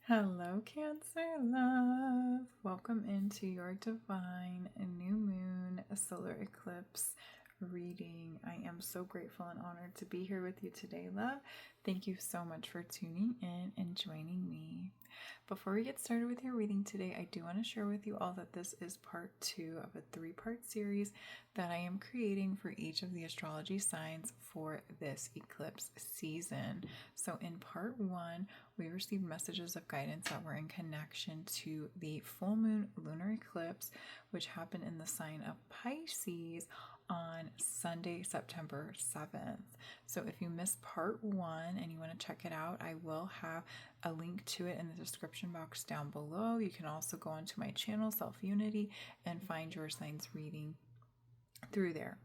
Hello, Cancer love. Welcome into your divine new moon solar eclipse reading. I am so grateful and honored to be here with you today, love. Thank you so much for tuning in and joining me. Before we get started with your reading today, I do want to share with you all that this is part 2 of a 3-part series that I am creating for each of the astrology signs for this eclipse season. So in part 1, we received messages of guidance that were in connection to the full moon lunar eclipse, which happened in the sign of Pisces on Sunday, September 7th. So if you missed part 1 and you want to check it out, I will have a link to it in the description box down below. You can also go onto my channel, Selfunity, and find your signs reading through there.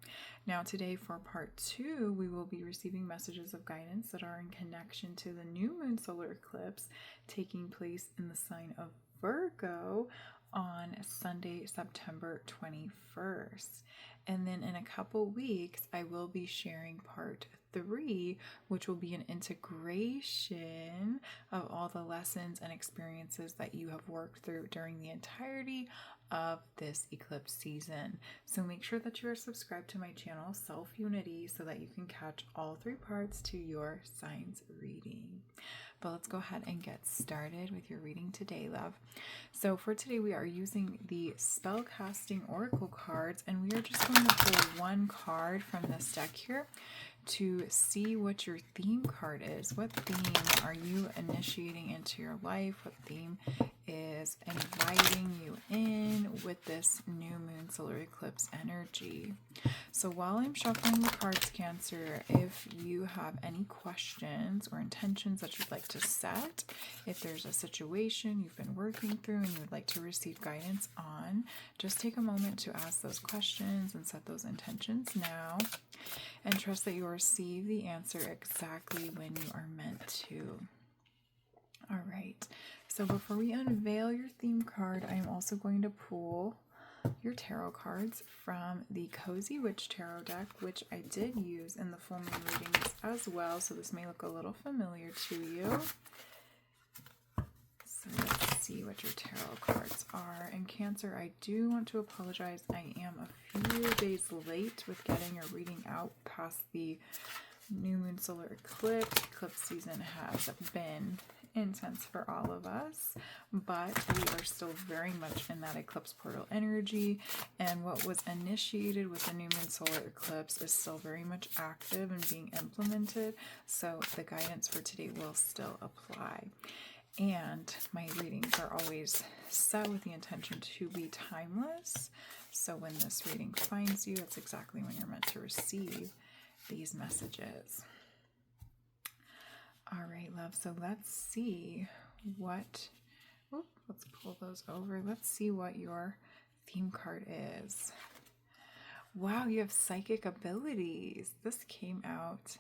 Now today for part 2, we will be receiving messages of guidance that are in connection to the new moon solar eclipse taking place in the sign of Virgo on Sunday, September 21st. And then in a couple weeks, I will be sharing part 3, which will be an integration of all the lessons and experiences that you have worked through during the entirety of this eclipse season. So make sure that you are subscribed to my channel, Selfunity, so that you can catch all 3 parts to your signs reading. But let's go ahead and get started with your reading today, love. So for today, we are using the Spellcasting Oracle cards, and we are just going to pull one card from this deck here to see what your theme card is. What theme are you initiating into your life? What theme is inviting you in with this new moon solar eclipse energy? So while I'm shuffling the cards, Cancer, if you have any questions or intentions that you'd like to set, if there's a situation you've been working through and you would like to receive guidance on, just take a moment to ask those questions and set those intentions now, and trust that you'll receive the answer exactly when you are meant to. All right, so before we unveil your theme card, I am also going to pull your tarot cards from the Cozy Witch Tarot deck, which I did use in the full moon readings as well, so this may look a little familiar to you. So let's see what your tarot cards are. And Cancer, I do want to apologize. I am a few days late with getting your reading out past the new moon solar eclipse. Eclipse season has been intense for all of us, but we are still very much in that eclipse portal energy, and what was initiated with the new moon solar eclipse is still very much active and being implemented, so the guidance for today will still apply. And my readings are always set with the intention to be timeless, so when this reading finds you, that's exactly when you're meant to receive these messages. All right, love, so let's see what, let's pull those over. Let's see what your theme card is. Wow, you have psychic abilities. This came out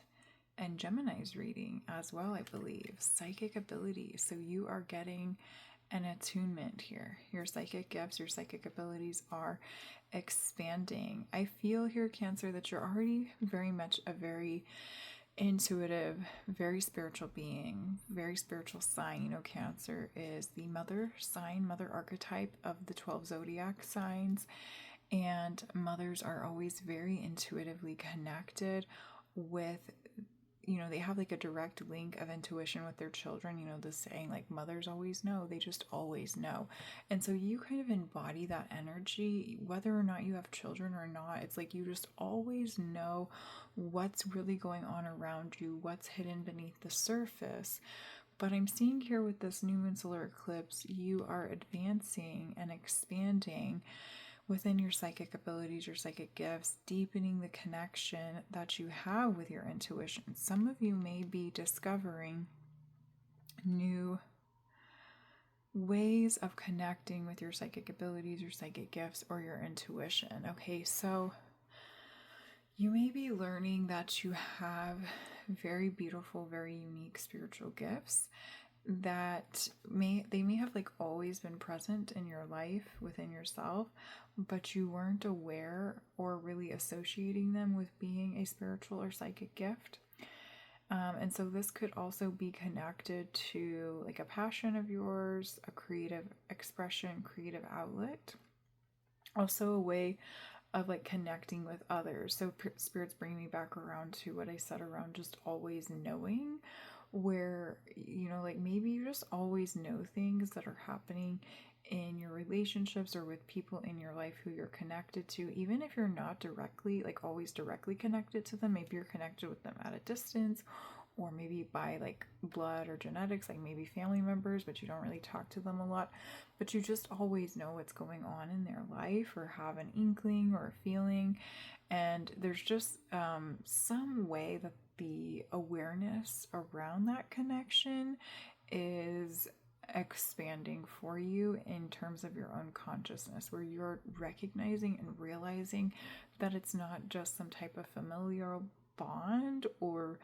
in Gemini's reading as well, I believe. Psychic abilities. So you are getting an attunement here. Your psychic gifts, your psychic abilities are expanding. I feel here, Cancer, that you're already very much a very intuitive, very spiritual being, very spiritual sign. You know, Cancer is the mother sign, mother archetype of the 12 zodiac signs, and mothers are always very intuitively connected with, you know, they have like a direct link of intuition with their children. You know, the saying like mothers always know, they just always know. And so you kind of embody that energy, whether or not you have children or not. It's like you just always know what's really going on around you, what's hidden beneath the surface. But I'm seeing here with this new moon solar eclipse, you are advancing and expanding within your psychic abilities, your psychic gifts, deepening the connection that you have with your intuition. Some of you may be discovering new ways of connecting with your psychic abilities, your psychic gifts, or your intuition. Okay, so you may be learning that you have very beautiful, very unique spiritual gifts that may have like always been present in your life within yourself, but you weren't aware or really associating them with being a spiritual or psychic gift. And so this could also be connected to like a passion of yours, a creative expression, creative outlet. Also a way of like connecting with others. So spirits bring me back around to what I said around just always knowing, where, you know, like maybe you just always know things that are happening in your relationships or with people in your life who you're connected to, even if you're not directly, like always directly connected to them. Maybe you're connected with them at a distance, or maybe by like blood or genetics, like maybe family members, but you don't really talk to them a lot, but you just always know what's going on in their life or have an inkling or a feeling. And there's just some way that the awareness around that connection is expanding for you in terms of your own consciousness, where you're recognizing and realizing that it's not just some type of familial bond or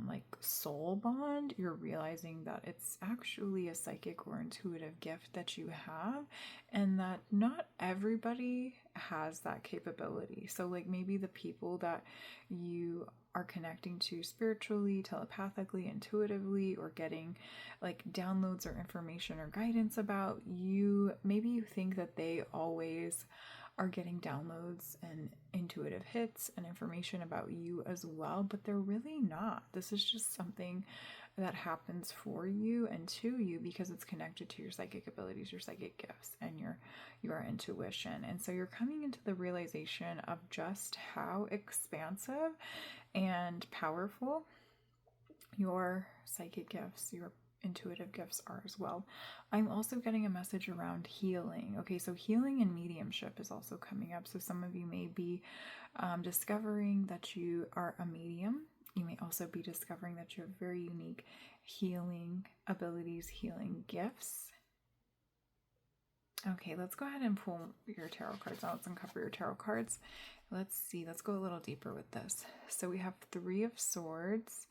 like soul bond. You're realizing that it's actually a psychic or intuitive gift that you have, and that not everybody has that capability. So like maybe the people that you are connecting to spiritually, telepathically, intuitively, or getting like downloads or information or guidance about, maybe you think that they always are getting downloads and intuitive hits and information about you as well, but they're really not. This is just something that happens for you and to you because it's connected to your psychic abilities, your psychic gifts, and your intuition. And so you're coming into the realization of just how expansive and powerful your psychic gifts, your intuitive gifts are as well. I'm also getting a message around healing. Okay, so healing and mediumship is also coming up. So some of you may be discovering that you are a medium. You may also be discovering that you have very unique healing abilities, healing gifts. Okay, let's go ahead and pull your tarot cards out. Let's uncover your tarot cards. Let's see. Let's go a little deeper with this. So we have 3 of Swords.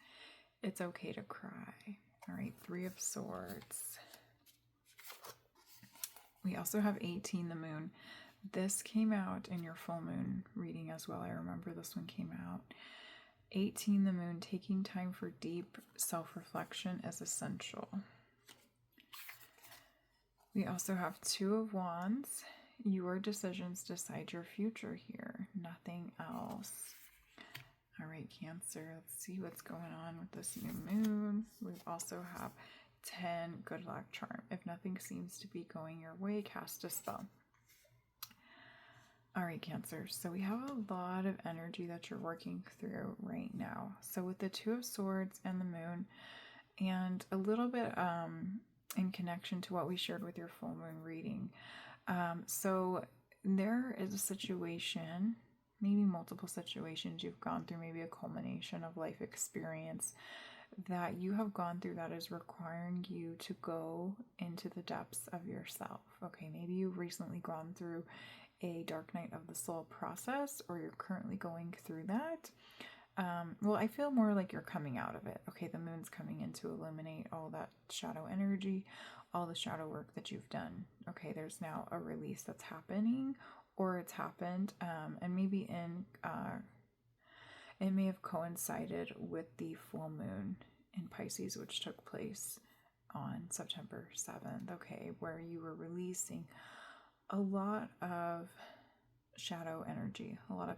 It's okay to cry. All right, 3 of Swords. We also have 18, the Moon. This came out in your full moon reading as well. I remember this one came out. 18, the Moon, taking time for deep self-reflection is essential. We also have 2 of Wands. Your decisions decide your future here, nothing else. All right, Cancer, let's see what's going on with this new moon. We also have 10, good luck charm. If nothing seems to be going your way, cast a spell. All right, Cancer, so we have a lot of energy that you're working through right now. So with the 2 of Swords and the Moon, and a little bit in connection to what we shared with your full moon reading. So there is a situation, maybe multiple situations you've gone through, maybe a culmination of life experience that you have gone through that is requiring you to go into the depths of yourself. Okay, maybe you've recently gone through a dark night of the soul process, or you're currently going through that. Well, I feel more like you're coming out of it. Okay, the moon's coming in to illuminate all that shadow energy, all the shadow work that you've done. Okay, there's now a release that's happening, or it's happened, and maybe it may have coincided with the full moon in Pisces, which took place on September 7th. Okay, where you were releasing a lot of shadow energy, a lot of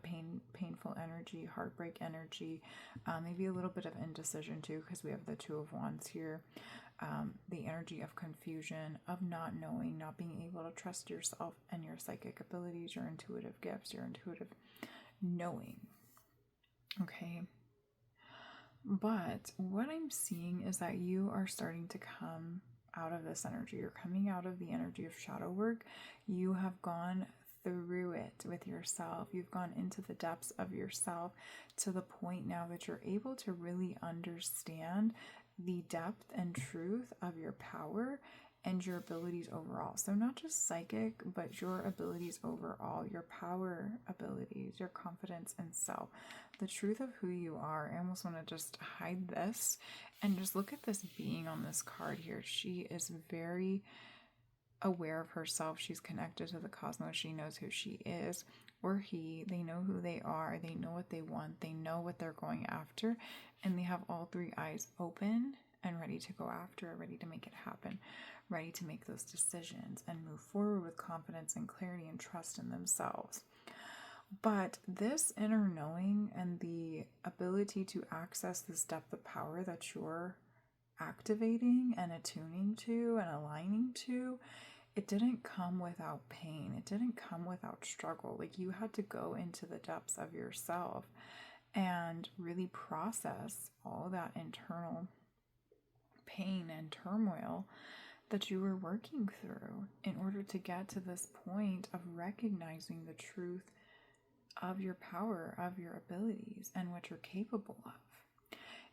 painful energy, heartbreak energy, maybe a little bit of indecision too, because we have the 2 of Wands here. The energy of confusion, of not knowing, not being able to trust yourself and your psychic abilities, your intuitive gifts, your intuitive knowing. Okay. But what I'm seeing is that you are starting to come out of this energy. You're coming out of the energy of shadow work. You have gone through it with yourself. You've gone into the depths of yourself to the point now that you're able to really understand the depth and truth of your power and your abilities overall. So not just psychic, but your abilities overall, your power abilities, your confidence in self, the truth of who you are. I almost want to just hide this and just look at this being on this card here. She is very aware of herself. She's connected to the cosmos. She knows who she is, or he. They know who they are. They know what they want. They know what they're going after. And they have all three eyes open and ready to go after it, ready to make it happen, ready to make those decisions and move forward with confidence and clarity and trust in themselves. But this inner knowing and the ability to access this depth of power that you're activating and attuning to and aligning to, it didn't come without pain. It didn't come without struggle. Like, you had to go into the depths of yourself and really process all that internal pain and turmoil that you were working through in order to get to this point of recognizing the truth of your power, of your abilities, and what you're capable of.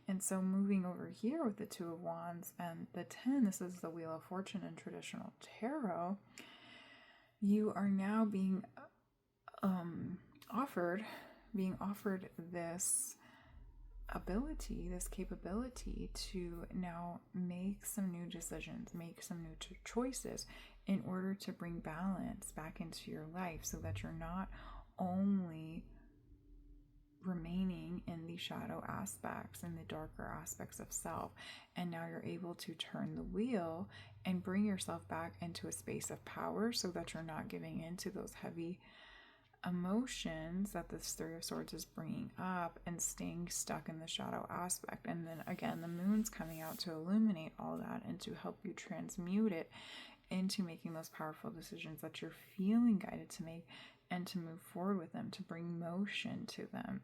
And so moving over here with the Two of Wands and the 10, this is the Wheel of Fortune in traditional tarot, you are now being offered this ability, this capability to now make some new decisions, make some new choices in order to bring balance back into your life, so that you're not only remaining in the shadow aspects and the darker aspects of self, and now you're able to turn the wheel and bring yourself back into a space of power, so that you're not giving in to those heavy emotions that this Three of Swords is bringing up and staying stuck in the shadow aspect. And then again, the moon's coming out to illuminate all that and to help you transmute it into making those powerful decisions that you're feeling guided to make, and to move forward with them, to bring motion to them.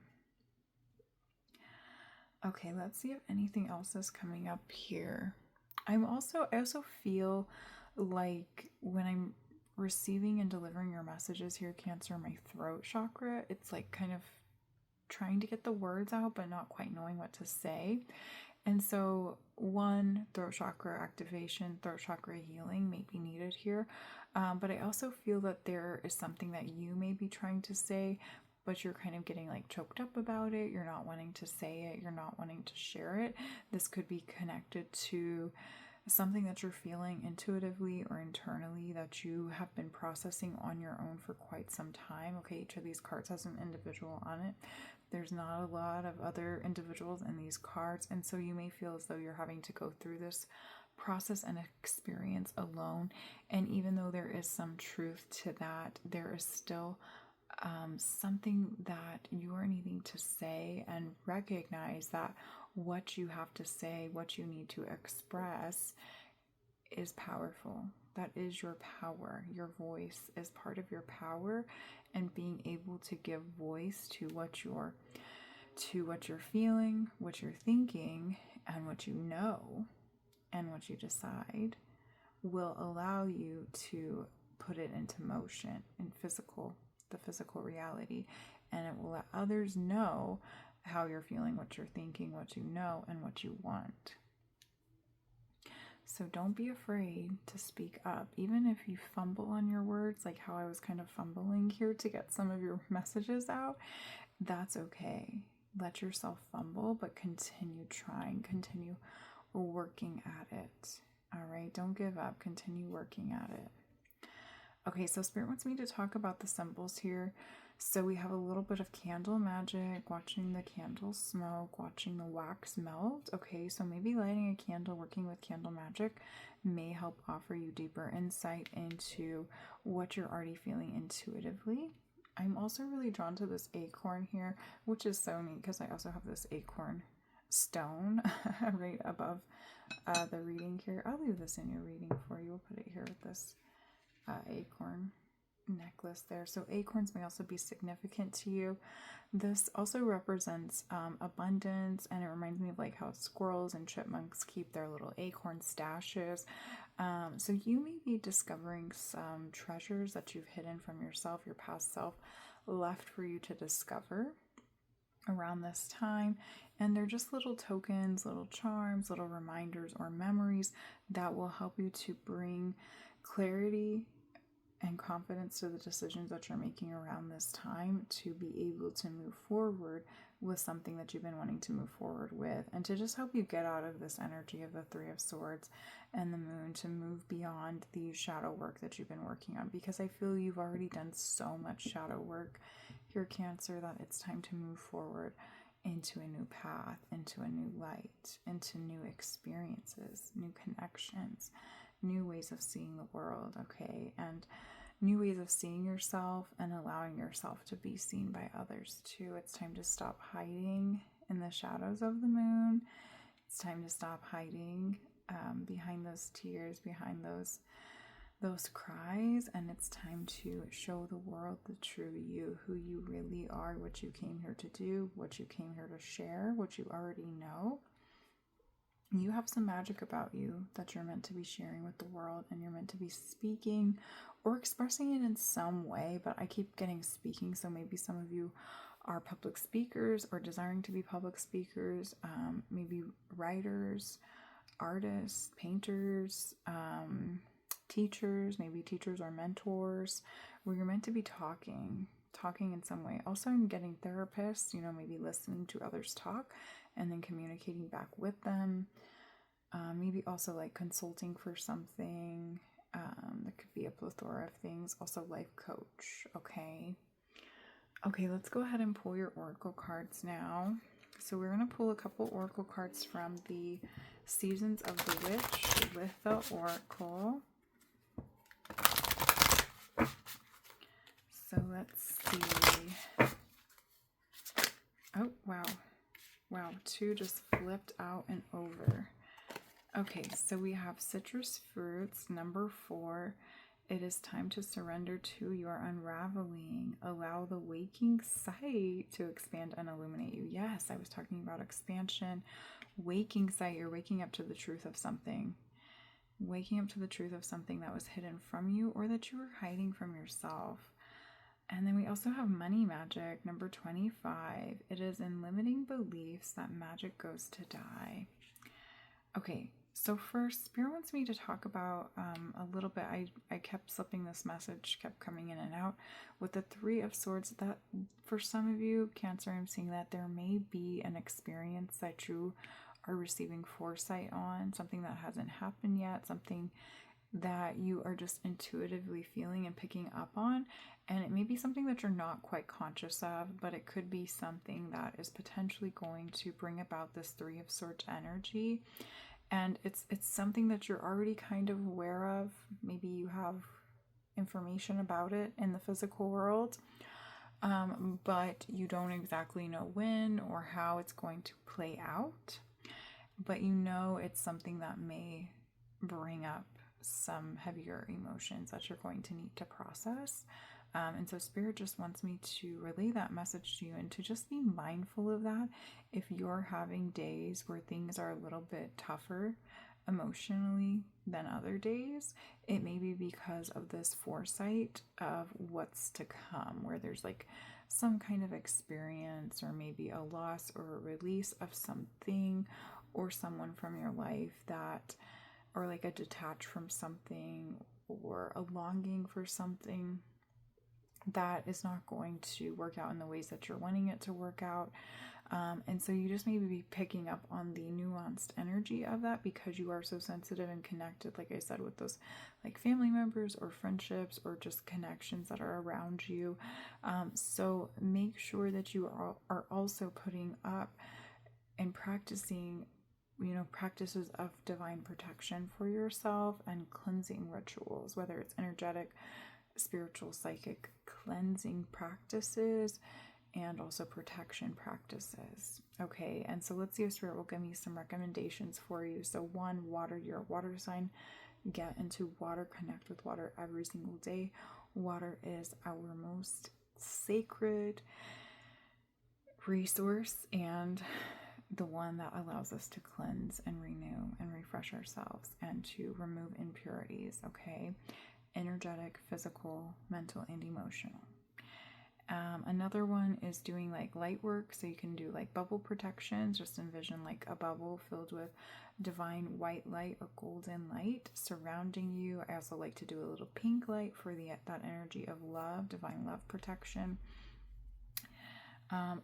Okay, let's see if anything else is coming up here. I also feel like when I'm receiving and delivering your messages here, Cancer, my throat chakra, it's like kind of trying to get the words out but not quite knowing what to say. And so one, throat chakra activation, throat chakra healing may be needed here. But I also feel that there is something that you may be trying to say, but you're kind of getting like choked up about it. You're not wanting to say it. You're not wanting to share it. This could be connected to something that you're feeling intuitively or internally that you have been processing on your own for quite some time. Okay, each of these cards has an individual on it. There's not a lot of other individuals in these cards, and so you may feel as though you're having to go through this process and experience alone. And even though there is some truth to that, there is still something that you are needing to say, and recognize that what you have to say, what you need to express is powerful. That is your power. Your voice is part of your power, and being able to give voice to what you're feeling, what you're thinking, and what you know, and what you decide will allow you to put it into motion in the physical reality, and it will let others know how you're feeling, what you're thinking, what you know, and what you want. So don't be afraid to speak up, even if you fumble on your words, like how I was kind of fumbling here to get some of your messages out. That's okay. Let yourself fumble, but continue trying, continue working at it. All right, don't give up, continue working at it. Okay, so Spirit wants me to talk about the symbols here. So we have a little bit of candle magic, watching the candle smoke, watching the wax melt. Okay, so maybe lighting a candle, working with candle magic may help offer you deeper insight into what you're already feeling intuitively. I'm also really drawn to this acorn here, which is so neat because I also have this acorn stone right above the reading here. I'll leave this in your reading for you. We'll put it here with this acorn necklace there. So acorns may also be significant to you. This also represents abundance, and it reminds me of like how squirrels and chipmunks keep their little acorn stashes. So you may be discovering some treasures that you've hidden from yourself, your past self, left for you to discover around this time. And they're just little tokens, little charms, little reminders or memories that will help you to bring clarity and confidence to the decisions that you're making around this time, to be able to move forward with something that you've been wanting to move forward with, and to just help you get out of this energy of the Three of Swords and the Moon, to move beyond the shadow work that you've been working on, because I feel you've already done so much shadow work here, Cancer, that it's time to move forward into a new path, into a new light, into new experiences, new connections, new ways of seeing the world, okay? And new ways of seeing yourself and allowing yourself to be seen by others too. It's time to stop hiding in the shadows of the moon. It's time to stop hiding behind those tears, behind those cries, and it's time to show the world the true you, who you really are, what you came here to do, what you came here to share, what you already know. You have some magic about you that you're meant to be sharing with the world, and you're meant to be speaking or expressing it in some way, but I keep getting speaking, so maybe some of you are public speakers or desiring to be public speakers, maybe writers, artists, painters, teachers, maybe teachers or mentors, where you're meant to be talking in some way. Also, I'm getting therapists, maybe listening to others talk and then communicating back with them. Maybe also like consulting for something. That could be a plethora of things. Also life coach. Okay, let's go ahead and pull your oracle cards now. So we're going to pull a couple oracle cards from the Seasons of the Witch Litha Oracle. So let's see. Oh, wow. Wow, 2 just flipped out and over. Okay, so we have citrus fruits, number 4. It is time to surrender to your unraveling. Allow the waking sight to expand and illuminate you. Yes, I was talking about expansion. Waking sight, you're waking up to the truth of something. Waking up to the truth of something that was hidden from you or that you were hiding from yourself. And then we also have money magic, number 25. It is in limiting beliefs that magic goes to die. Okay, so first, Spirit wants me to talk about a little bit. I kept slipping this message, kept coming in and out with the Three of Swords, that for some of you, Cancer, I'm seeing that there may be an experience that you are receiving foresight on, something that hasn't happened yet, something that you are just intuitively feeling and picking up on. And it may be something that you're not quite conscious of, but it could be something that is potentially going to bring about this Three of Swords energy. And it's something that you're already kind of aware of. Maybe you have information about it in the physical world, but you don't exactly know when or how it's going to play out. But you know it's something that may bring up some heavier emotions that you're going to need to process. And so Spirit just wants me to relay that message to you and to just be mindful of that. If you're having days where things are a little bit tougher emotionally than other days, it may be because of this foresight of what's to come, where there's like some kind of experience or maybe a loss or a release of something or someone from your life that, or like a detach from something or a longing for something that is not going to work out in the ways that you're wanting it to work out. And so you just maybe be picking up on the nuanced energy of that because you are so sensitive and connected, like I said, with those like family members or friendships or just connections that are around you. So make sure that you are also putting up and practicing practices of divine protection for yourself and cleansing rituals, whether it's energetic, spiritual, psychic cleansing practices and also protection practices. Okay, and so let's see if Spirit will give me some recommendations for you. So 1, water. You're a water sign. Get into water, connect with water every single day. Water is our most sacred resource and the one that allows us to cleanse and renew and refresh ourselves and to remove impurities, okay? Energetic, physical, mental, and emotional. Another one is doing like light work, so you can do like bubble protections. Just envision like a bubble filled with divine white light or golden light surrounding you. I also like to do a little pink light for that energy of love, divine love protection.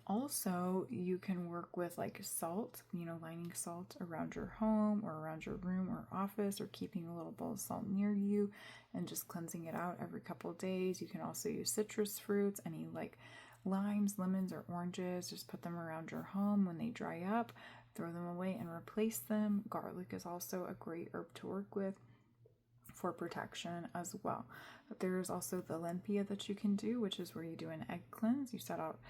Also, you can work with like salt, lining salt around your home or around your room or office, or keeping a little bowl of salt near you and just cleansing it out every couple of days. You can also use citrus fruits, any like limes, lemons, or oranges. Just put them around your home. When they dry up, throw them away and replace them. Garlic is also a great herb to work with for protection as well. But there is also the limpia that you can do, which is where you do an egg cleanse. You set out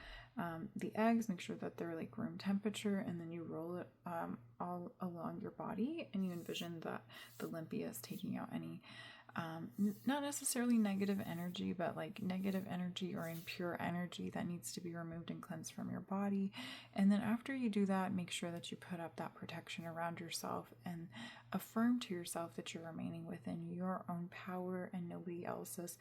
the eggs, make sure that they're like room temperature, and then you roll it all along your body, and you envision that the limpia is taking out any not necessarily negative energy, but like negative energy or impure energy that needs to be removed and cleansed from your body. And then after you do that, make sure that you put up that protection around yourself and affirm to yourself that you're remaining within your own power and nobody else's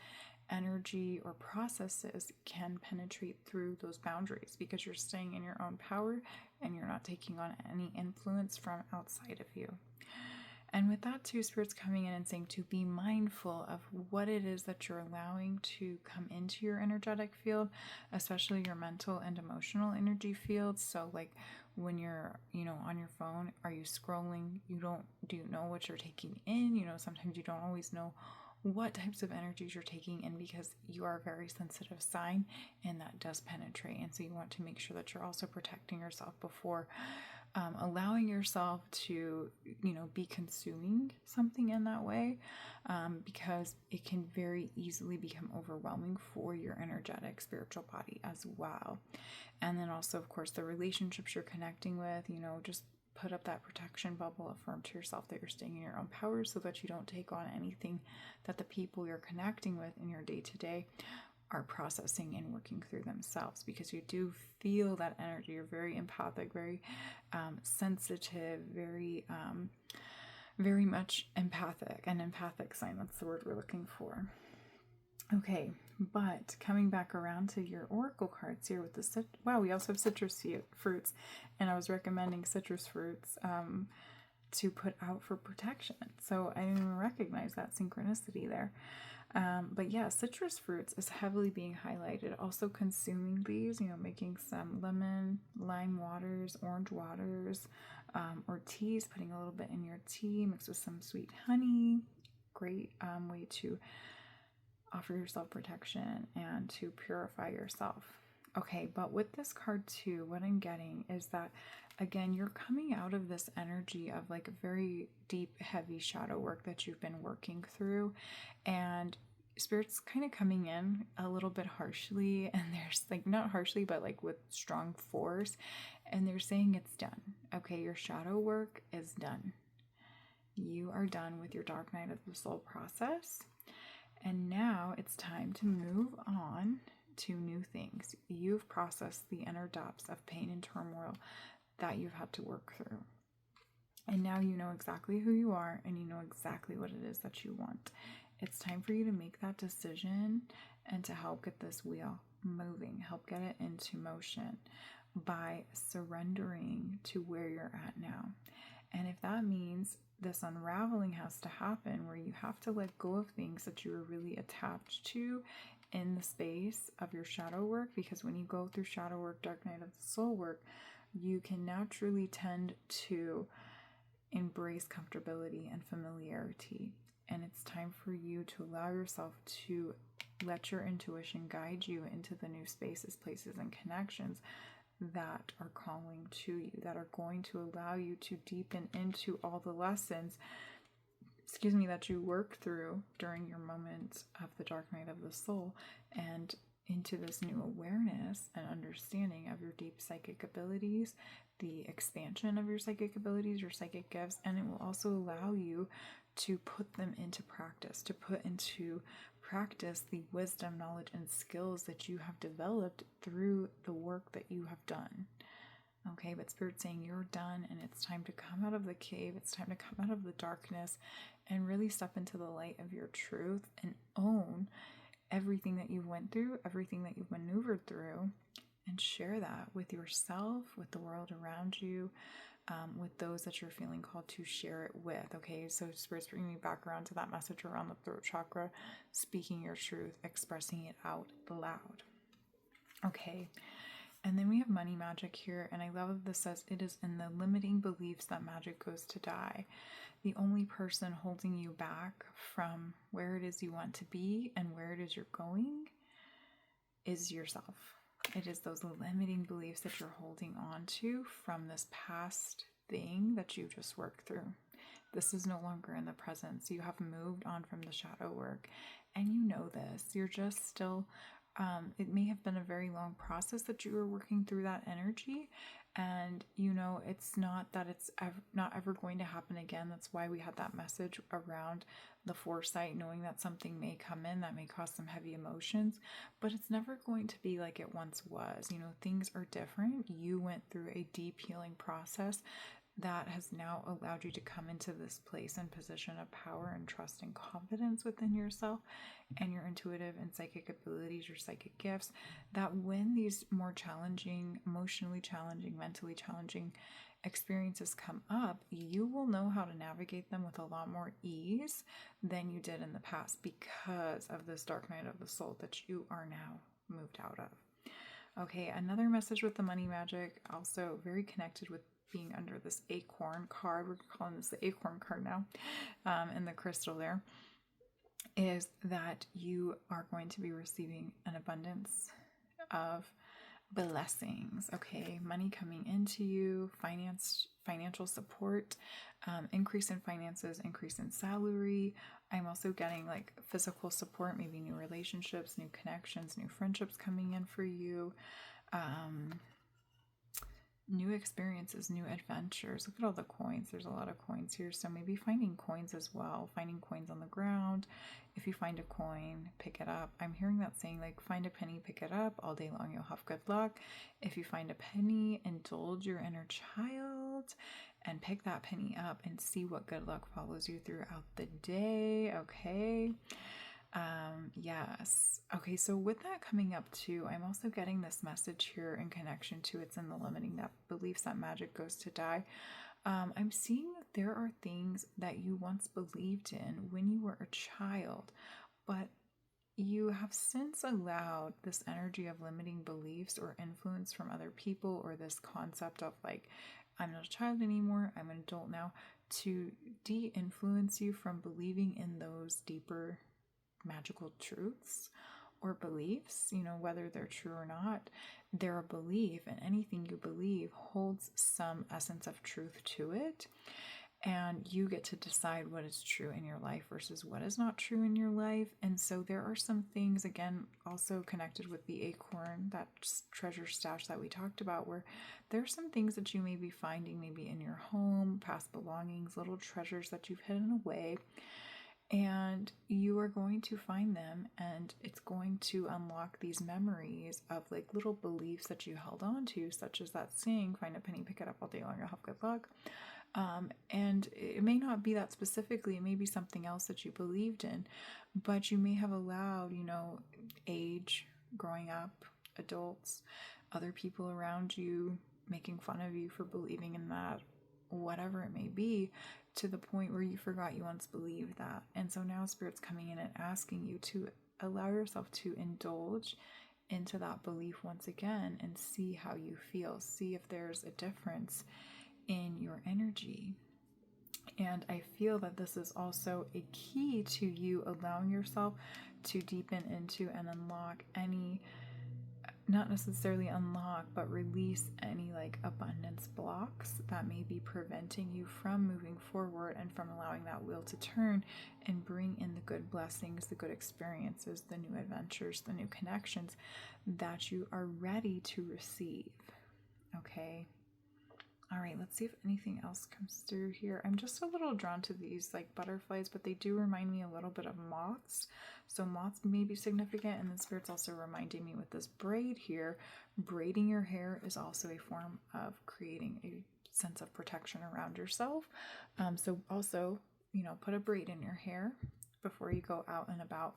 energy or processes can penetrate through those boundaries, because you're staying in your own power and you're not taking on any influence from outside of you. And with that too, Spirit's coming in and saying to be mindful of what it is that you're allowing to come into your energetic field, especially your mental and emotional energy fields. So like when you're, on your phone, are you scrolling? Do you know what you're taking in? Sometimes you don't always know what types of energies you're taking in, because you are a very sensitive sign and that does penetrate. And so you want to make sure that you're also protecting yourself before allowing yourself to, be consuming something in that way, because it can very easily become overwhelming for your energetic spiritual body as well. And then also, of course, the relationships you're connecting with, just put up that protection bubble, affirm to yourself that you're staying in your own power so that you don't take on anything that the people you're connecting with in your day-to-day are processing and working through themselves, because you do feel that energy. You're very empathic, very sensitive, very much empathic, an empathic sign. That's the word we're looking for. Okay, but coming back around to your oracle cards here with the we also have citrus fruits, and I was recommending citrus fruits to put out for protection. So I didn't even recognize that synchronicity there. But yeah, citrus fruits is heavily being highlighted. Also consuming these, making some lemon, lime waters, orange waters, or teas, putting a little bit in your tea mixed with some sweet honey. Great way to offer yourself protection and to purify yourself. Okay, but with this card too, what I'm getting is that, again, you're coming out of this energy of like very deep, heavy shadow work that you've been working through, and Spirit's kind of coming in a little bit harshly, and there's like, not harshly, but like with strong force, and they're saying it's done. Okay, your shadow work is done. You are done with your dark night of the soul process, and now it's time to move on to new things. You've processed the inner depths of pain and turmoil that you've had to work through. And now you know exactly who you are, and you know exactly what it is that you want. It's time for you to make that decision and to help get this wheel moving, help get it into motion by surrendering to where you're at now. And if that means this unraveling has to happen, where you have to let go of things that you were really attached to in the space of your shadow work, because when you go through shadow work, dark night of the soul work, you can naturally tend to embrace comfortability and familiarity. And it's time for you to allow yourself to let your intuition guide you into the new spaces, places, and connections that are calling to you, that are going to allow you to deepen into all the lessons, that you work through during your moments of the dark night of the soul, and into this new awareness and understanding of your deep psychic abilities, the expansion of your psychic abilities, your psychic gifts, and it will also allow you to put them into practice, to put into practice the wisdom, knowledge, and skills that you have developed through the work that you have done. Okay, but Spirit's saying you're done, and it's time to come out of the cave. It's time to come out of the darkness and really step into the light of your truth and own everything that you've went through, everything that you've maneuvered through, and share that with yourself, with the world around you, with those that you're feeling called to share it with. Okay, so Spirit's bringing me back around to that message around the throat chakra, speaking your truth, expressing it out loud. Okay, And then we have money magic here, and I love that this says it is in the limiting beliefs that magic goes to die. The only person holding you back from where it is you want to be and where it is you're going is yourself. It is those limiting beliefs that you're holding on to from this past thing that you just worked through. This is no longer in the present. So you have moved on from the shadow work, and you know this. You're just still, it may have been a very long process that you were working through that energy, and you know it's not that it's not ever going to happen again. That's why we had that message around the foresight, knowing that something may come in that may cause some heavy emotions, but it's never going to be like it once was. You know, things are different. You went through a deep healing process that has now allowed you to come into this place and position of power and trust and confidence within yourself and your intuitive and psychic abilities, your psychic gifts, that when these more challenging, emotionally challenging, mentally challenging experiences come up, you will know how to navigate them with a lot more ease than you did in the past because of this dark night of the soul that you are now moved out of. Okay, another message with the money magic, also very connected with being under this acorn card. We're calling this the acorn card now, in the crystal there, is that you are going to be receiving an abundance of blessings. Okay, money coming into you, financial support, increase in finances, increase in salary. I'm also getting like physical support, maybe new relationships, new connections, new friendships coming in for you. New experiences, new adventures. Look at all the coins. There's a lot of coins here. So maybe finding coins as well. Finding coins on the ground. If you find a coin, pick it up. I'm hearing that saying like, find a penny, pick it up. All day long, you'll have good luck. If you find a penny, indulge your inner child and pick that penny up and see what good luck follows you throughout the day. Okay. Yes. Okay, so with that coming up too, I'm also getting this message here in connection to it's in the limiting that beliefs that magic goes to die. I'm seeing that there are things that you once believed in when you were a child, but you have since allowed this energy of limiting beliefs or influence from other people, or this concept of like, I'm not a child anymore, I'm an adult now, to de-influence you from believing in those deeper magical truths or beliefs. You know, whether they're true or not, they're a belief, and anything you believe holds some essence of truth to it, and you get to decide what is true in your life versus what is not true in your life. And so there are some things, again, also connected with the acorn, that treasure stash that we talked about, where there are some things that you may be finding maybe in your home, past belongings, little treasures that you've hidden away. And you are going to find them, and it's going to unlock these memories of like little beliefs that you held on to, such as that saying, find a penny, pick it up, all day long, you'll have good luck. And it may not be that specifically, it may be something else that you believed in, but you may have allowed, you know, age, growing up, adults, other people around you making fun of you for believing in that, whatever it may be, to the point where you forgot you once believed that. And so now Spirit's coming in and asking you to allow yourself to indulge into that belief once again and see how you feel. See if there's a difference in your energy. And I feel that this is also a key to you allowing yourself to deepen into and unlock any, not necessarily unlock, but release any like abundance blocks that may be preventing you from moving forward and from allowing that wheel to turn and bring in the good blessings, the good experiences, the new adventures, the new connections that you are ready to receive. Okay. All right, let's see if anything else comes through here. I'm just a little drawn to these like butterflies, but they do remind me a little bit of moths. So moths may be significant, and then Spirit's also reminding me with this braid here. Braiding your hair is also a form of creating a sense of protection around yourself. So also, you know, put a braid in your hair before you go out and about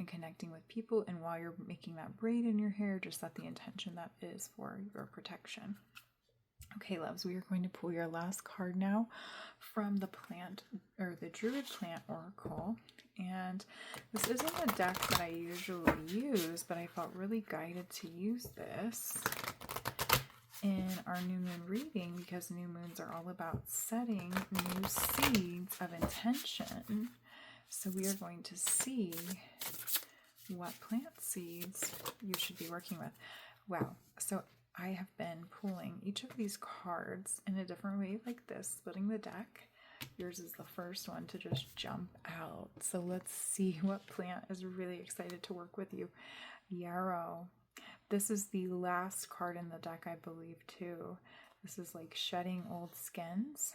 and connecting with people. And while you're making that braid in your hair, just set the intention that is for your protection. Okay, loves, we are going to pull your last card now from the plant, or the Druid plant oracle. And this isn't a deck that I usually use, but I felt really guided to use this. in our new moon reading, because new moons are all about setting new seeds of intention. So we are going to see what plant seeds you should be working with. Wow. So I have been pulling each of these cards in a different way like this, splitting the deck. Yours is the first one to just jump out. So let's see what plant is really excited to work with you. Yarrow. This is the last card in the deck, I believe, too. This is like shedding old skins.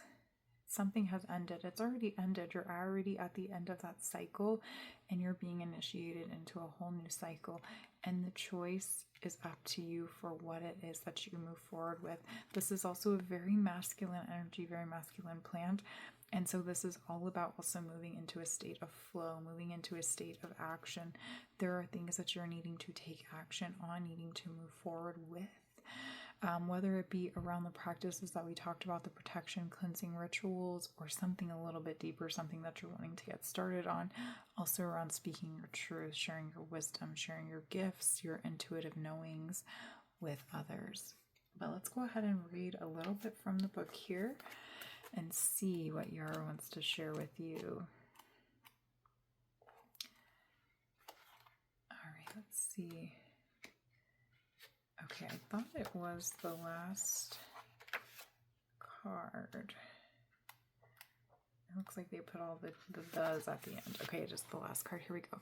Something has ended. It's already ended. You're already at the end of that cycle, and you're being initiated into a whole new cycle. And the choice is up to you for what it is that you move forward with. This is also a very masculine energy, very masculine plant. And so this is all about also moving into a state of flow, moving into a state of action. There are things that you're needing to take action on, needing to move forward with. Whether it be around the practices that we talked about, the protection, cleansing rituals, or something a little bit deeper, something that you're wanting to get started on. Also around speaking your truth, sharing your wisdom, sharing your gifts, your intuitive knowings with others. But let's go ahead and read a little bit from the book here and see what Yarrow wants to share with you. All right, let's see. Okay, I thought it was the last card. It looks like they put all the does at the end. Okay, just the last card. Here we go.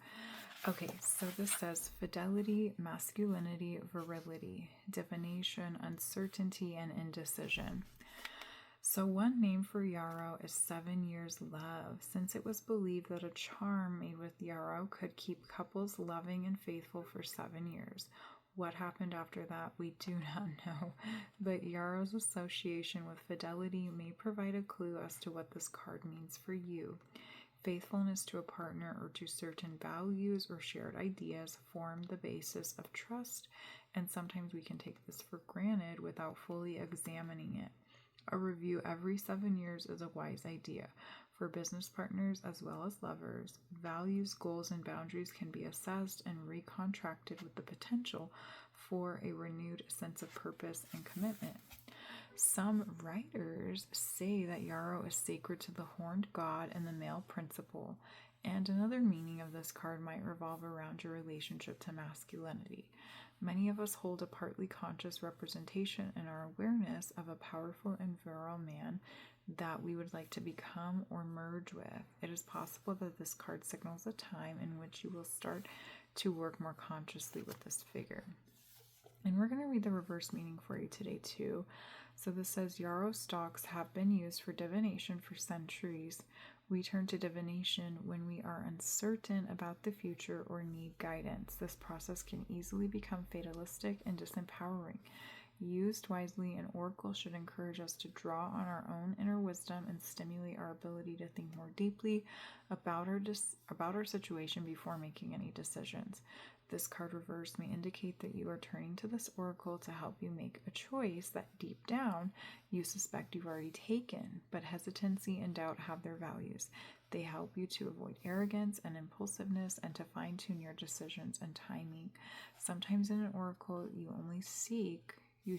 Okay, so this says fidelity, masculinity, virility, divination, uncertainty, and indecision. So one name for Yarrow is 7 years love, since it was believed that a charm made with Yarrow could keep couples loving and faithful for 7 years. What happened after that, we do not know, but Yarrow's association with fidelity may provide a clue as to what this card means for you. Faithfulness to a partner or to certain values or shared ideas form the basis of trust, and sometimes we can take this for granted without fully examining it. A review every 7 years is a wise idea. For business partners as well as lovers, values, goals, and boundaries can be assessed and recontracted with the potential for a renewed sense of purpose and commitment. Some writers say that Yarrow is sacred to the horned god and the male principle, and another meaning of this card might revolve around your relationship to masculinity. Many of us hold a partly conscious representation in our awareness of a powerful and virile man that we would like to become or merge with. It is possible that this card signals a time in which you will start to work more consciously with this figure. And we're going to read the reverse meaning for you today too. So this says, Yarrow stalks have been used for divination for centuries. We turn to divination when we are uncertain about the future or need guidance. This process can easily become fatalistic and disempowering. Used wisely, an oracle should encourage us to draw on our own inner wisdom and stimulate our ability to think more deeply about our situation before making any decisions. This card reverse may indicate that you are turning to this oracle to help you make a choice that deep down you suspect you've already taken, but hesitancy and doubt have their values. They help you to avoid arrogance and impulsiveness and to fine-tune your decisions and timing. Sometimes in an oracle you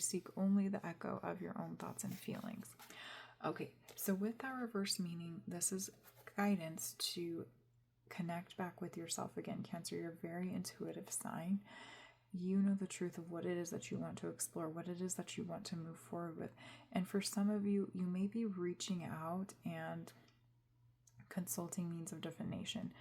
seek only the echo of your own thoughts and feelings. Okay, so with that reverse meaning, this is guidance to connect back with yourself again. Cancer, you're a very intuitive sign. You know the truth of what it is that you want to explore, what it is that you want to move forward with. And for some of you, you may be reaching out and consulting means of divination.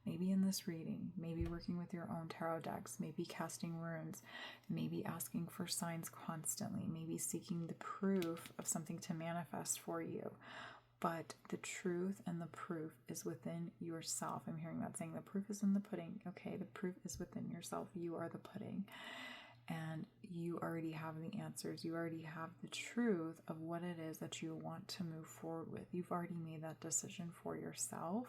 Maybe in this reading, maybe working with your own tarot decks, maybe casting runes, maybe asking for signs constantly, maybe seeking the proof of something to manifest for you. But the truth and the proof is within yourself. I'm hearing that saying the proof is in the pudding. Okay, the proof is within yourself. You are the pudding. And you already have the answers. You already have the truth of what it is that you want to move forward with. You've already made that decision for yourself.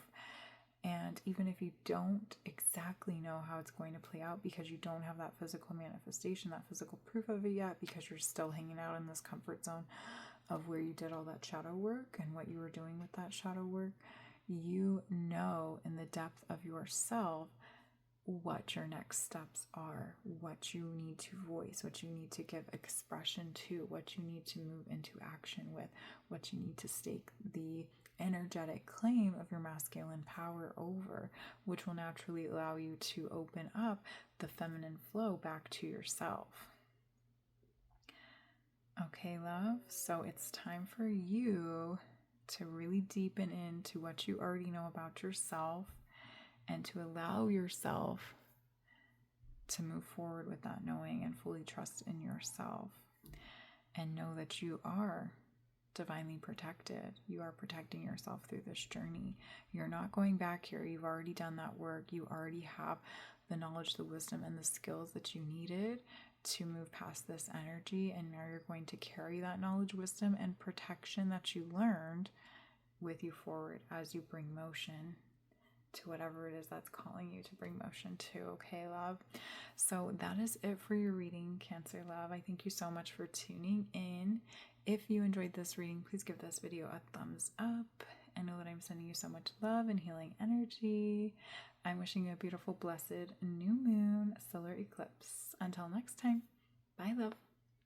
And even if you don't exactly know how it's going to play out because you don't have that physical manifestation, that physical proof of it yet, because you're still hanging out in this comfort zone of where you did all that shadow work and what you were doing with that shadow work, you know in the depth of yourself what your next steps are, what you need to voice, what you need to give expression to, what you need to move into action with, what you need to stake the energetic claim of your masculine power over, which will naturally allow you to open up the feminine flow back to yourself. Okay, love, so it's time for you to really deepen into what you already know about yourself and to allow yourself to move forward with that knowing and fully trust in yourself and know that you are divinely protected. You are protecting yourself through this journey. You're not going back here. You've already done that work. You already have the knowledge, the wisdom, and the skills that you needed to move past this energy, and now you're going to carry that knowledge, wisdom, and protection that you learned with you forward as you bring motion to whatever it is that's calling you to bring motion to. Okay, love? So that is it for your reading, Cancer love. I thank you so much for tuning in. If you enjoyed this reading, please give this video a thumbs up. I know that I'm sending you so much love and healing energy. I'm wishing you a beautiful, blessed new moon solar eclipse. Until next time, bye, love.